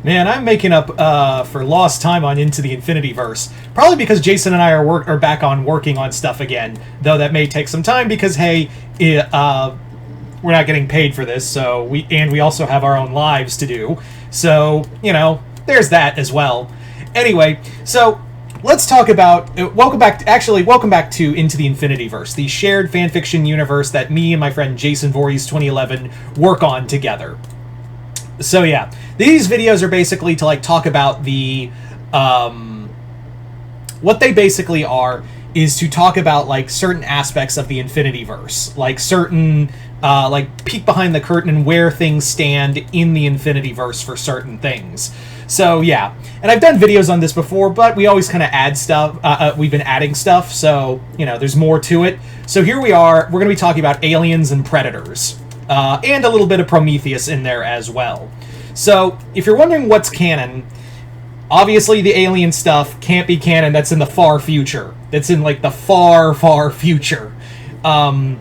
Man, I'm making up for lost time on Into the Infinityverse. Probably because Jason and I are back on working on stuff again. Though that may take some time because, hey, we're not getting paid for this, so we also have our own lives to do. So, you know, there's that as well. Anyway, so let's talk about welcome back to Into the Infinityverse, the shared fanfiction universe that me and my friend Jason Voorhees 2011 work on together. So yeah, these videos are basically to like talk about the what they basically are is to talk about like certain aspects of the Infinityverse, like certain like peek behind the curtain and where things stand in the Infinityverse for certain things. So yeah, and I've done videos on this before, but we always kind of add stuff. We've been adding stuff, so you know there's more to it. So here we are. We're going to be talking about aliens and predators, and a little bit of Prometheus in there as well. So if you're wondering what's canon, obviously the alien stuff can't be canon. That's in the far future. That's in like the far, far future. But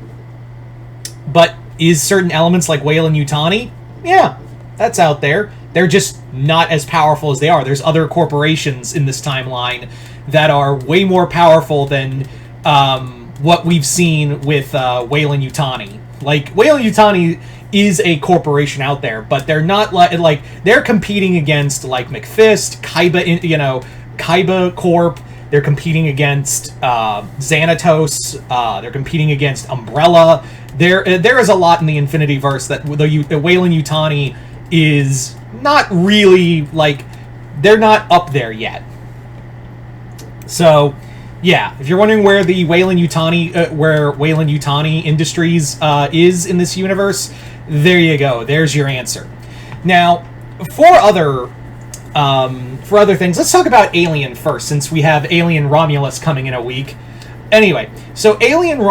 is certain elements like Weyland-Yutani? Yeah, that's out there. They're just not as powerful as they are. There's other corporations in this timeline that are way more powerful than what we've seen with Weyland-Yutani. Like, Weyland-Yutani is a corporation out there, but they're not like they're competing against like McFist, Kaiba Corp. They're competing against Xanatos. They're competing against Umbrella. There is a lot in the Infinityverse that the Weyland-Yutani is not really like they're not up there yet. So yeah, if you're wondering where the Weyland-Yutani Industries is in this universe, there you go. There's your answer. Now, for other things, let's talk about Alien first, since we have Alien Romulus coming in a week. Anyway, so Alien, the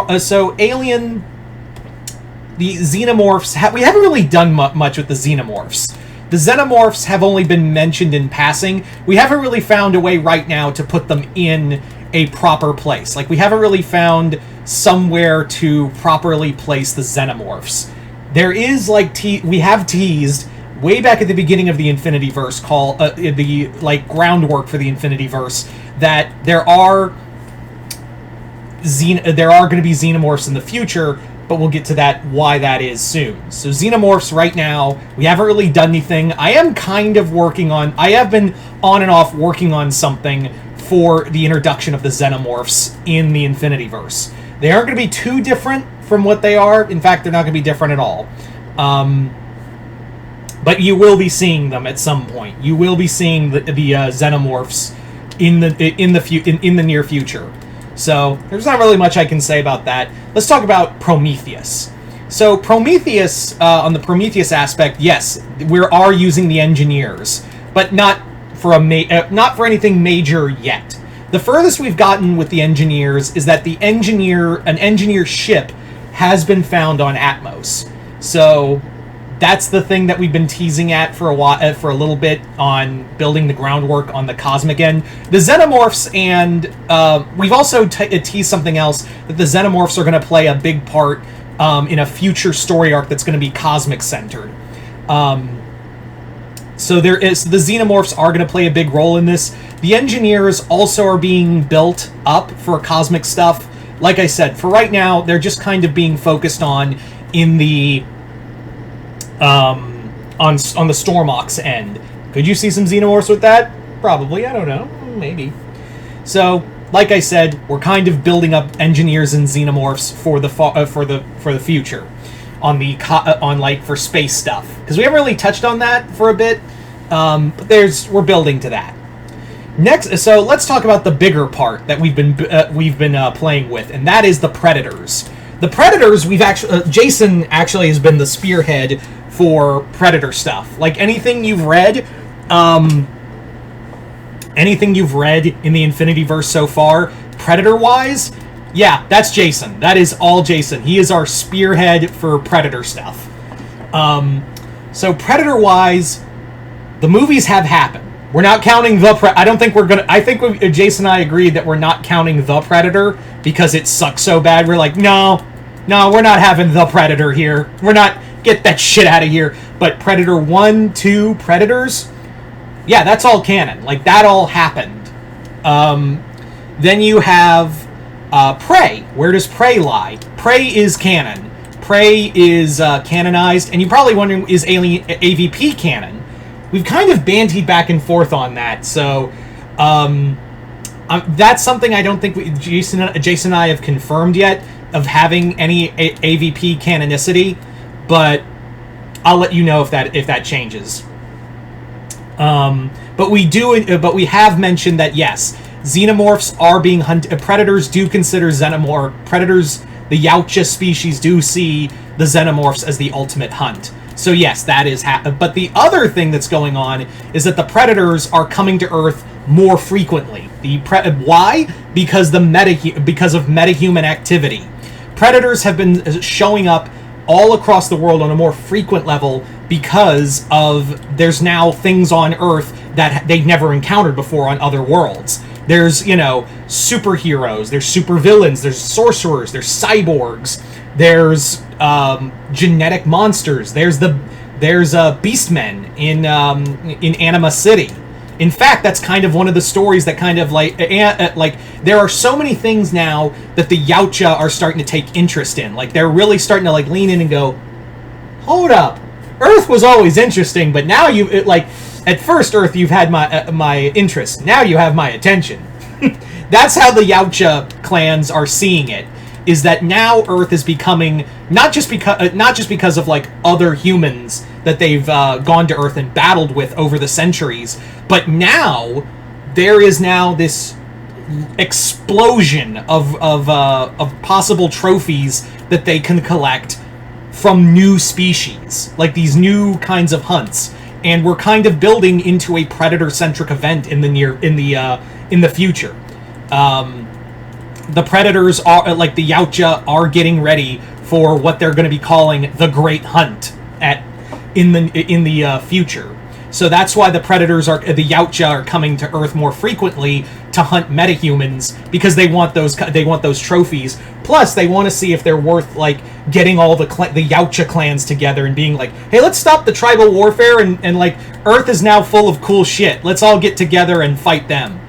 Xenomorphs. We haven't really done much with the Xenomorphs. The Xenomorphs have only been mentioned in passing. We haven't really found a way right now to put them in a proper place. Like, we haven't really found somewhere to properly place the Xenomorphs. There is, like, we have teased way back at the beginning of the Infinityverse, the, like, groundwork for the Infinityverse, that there are going to be Xenomorphs in the future, but we'll get to that, why that is soon. So Xenomorphs right now, we haven't really done anything. I have been on and off working on something for the introduction of the Xenomorphs in the Infinityverse. They aren't going to be too different from what they are. In fact, they're not going to be different at all. But you will be seeing them at some point. You will be seeing the Xenomorphs in the near future. So there's not really much I can say about that. Let's talk about Prometheus. So Prometheus, on the Prometheus aspect, yes, we are using the engineers, but not for anything major yet. The furthest we've gotten with the engineers is that an engineer ship has been found on Atmos. So that's the thing that we've been teasing at for a little bit on building the groundwork on the cosmic end. The Xenomorphs, and we've also teased something else, that the Xenomorphs are going to play a big part in a future story arc that's going to be cosmic centered. So the Xenomorphs are going to play a big role in this. The engineers also are being built up for cosmic stuff. Like I said, for right now, they're just kind of being focused on in the on the Stormox end. Could you see some Xenomorphs with that? Probably. I don't know. Maybe. So, like I said, we're kind of building up engineers and Xenomorphs for the future, for space stuff, because we haven't really touched on that for a bit. But we're building to that. Next, so let's talk about the bigger part that we've been playing with, and that is the Predators. The Predators, Jason actually has been the spearhead for Predator stuff. Like, anything you've read in the Infinityverse so far, Predator-wise, yeah, that's Jason. That is all Jason. He is our spearhead for Predator stuff. So Predator-wise, the movies have happened. We're not counting Jason and I agreed that we're not counting The Predator because it sucks so bad. We're like, no, we're not having The Predator here. Get that shit out of here. But Predator 1, 2, Predators, Yeah, that's all canon. Like, that all happened. Then you have Prey. Where does Prey lie? Prey is canon. Prey is canonized, and you're probably wondering, is Alien AVP canon? We've kind of bandied back and forth on that, so that's something I don't think Jason and I have confirmed yet, of having any AVP canonicity, but I'll let you know if that changes. But we have mentioned that yes, xenomorphs are being hunted. Predators do consider predators. The Yautja species do see the xenomorphs as the ultimate hunt. So yes, that is but the other thing that's going on is that the predators are coming to Earth more frequently. Why? Because of metahuman activity. Predators have been showing up all across the world on a more frequent level because there's now things on Earth that they've never encountered before on other worlds. There's, superheroes, there's supervillains, there's sorcerers, there's cyborgs, there's genetic monsters, there's beastmen in Anima City. In fact, that's kind of one of the stories that kind of like there are so many things now that the Yautja are starting to take interest in. Like, they're really starting to lean in and go, hold up, Earth was always interesting, but now at first Earth you've had my interest, now you have my attention. That's how the Yautja clans are seeing it. Is that now Earth is becoming not just because of other humans that they've gone to Earth and battled with over the centuries, but now there is now this explosion of possible trophies that they can collect from new species, like these new kinds of hunts, and we're kind of building into a predator-centric event in the future. The predators are the Yautja are getting ready for what they're going to be calling the Great Hunt in the future. So that's why the Yautja are coming to Earth more frequently to hunt metahumans, because they want those trophies. Plus, they want to see if they're worth getting all the Yautja clans together and being like, hey, let's stop the tribal warfare and Earth is now full of cool shit. Let's all get together and fight them.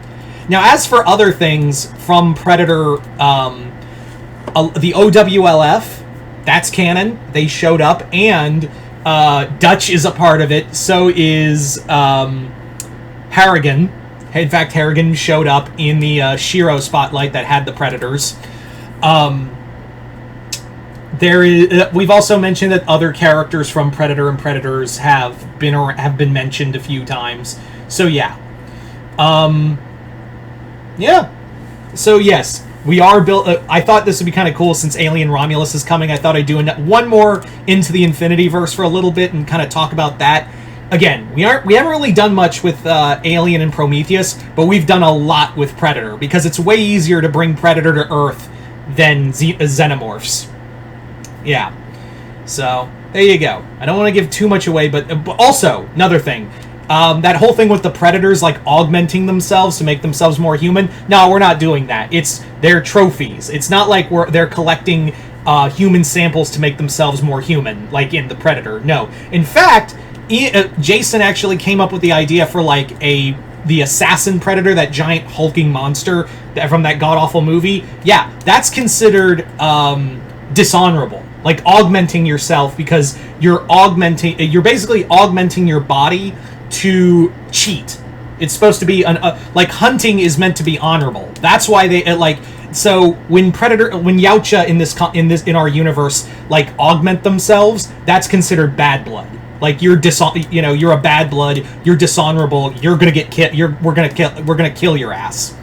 Now, as for other things from Predator, the OWLF, that's canon. They showed up, and Dutch is a part of it. So is Harrigan. In fact, Harrigan showed up in the Shiro spotlight that had the Predators. We've also mentioned that other characters from Predator and Predators have been mentioned a few times. So yeah. Yeah. So yes, we are built. I thought this would be kind of cool since Alien Romulus is coming. I thought I'd do one more into the Infinityverse for a little bit and kind of talk about that. Again, we haven't really done much with Alien and Prometheus, but we've done a lot with Predator because it's way easier to bring Predator to Earth than xenomorphs. Yeah. So there you go. I don't want to give too much away, but also another thing. That whole thing with the Predators augmenting themselves to make themselves more human. No, we're not doing that. It's their trophies. It's not like they're collecting human samples to make themselves more human, like in the Predator. No. In fact, Jason actually came up with the idea for the assassin Predator, that giant hulking monster from that god-awful movie. Yeah, that's considered dishonorable. Augmenting yourself, because you're basically augmenting your body to cheat. It's supposed to be hunting is meant to be honorable. That's why they so when Yautja in our universe augment themselves, that's considered bad blood. You're you're a bad blood, you're dishonorable, you're gonna get killed, we're gonna kill your ass.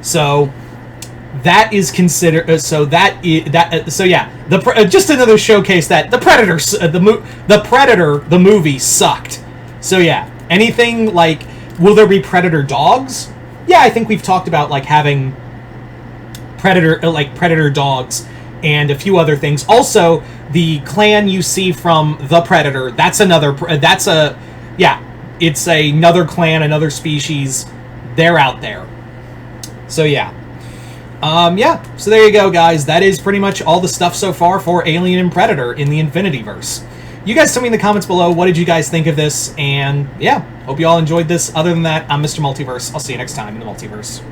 So that is considered. Just another showcase that the Predator, the movie sucked. So yeah, anything will there be Predator dogs? Yeah, I think we've talked about having Predator dogs and a few other things. Also, the clan you see from the Predator, it's another clan, another species. They're out there. So yeah. So there you go, guys. That is pretty much all the stuff so far for Alien and Predator in the Infinityverse. you guys tell me in the comments below, what did you guys think of this? And yeah, hope you all enjoyed this. Other than that, I'm Mr. Multiverse. I'll see you next time in the multiverse.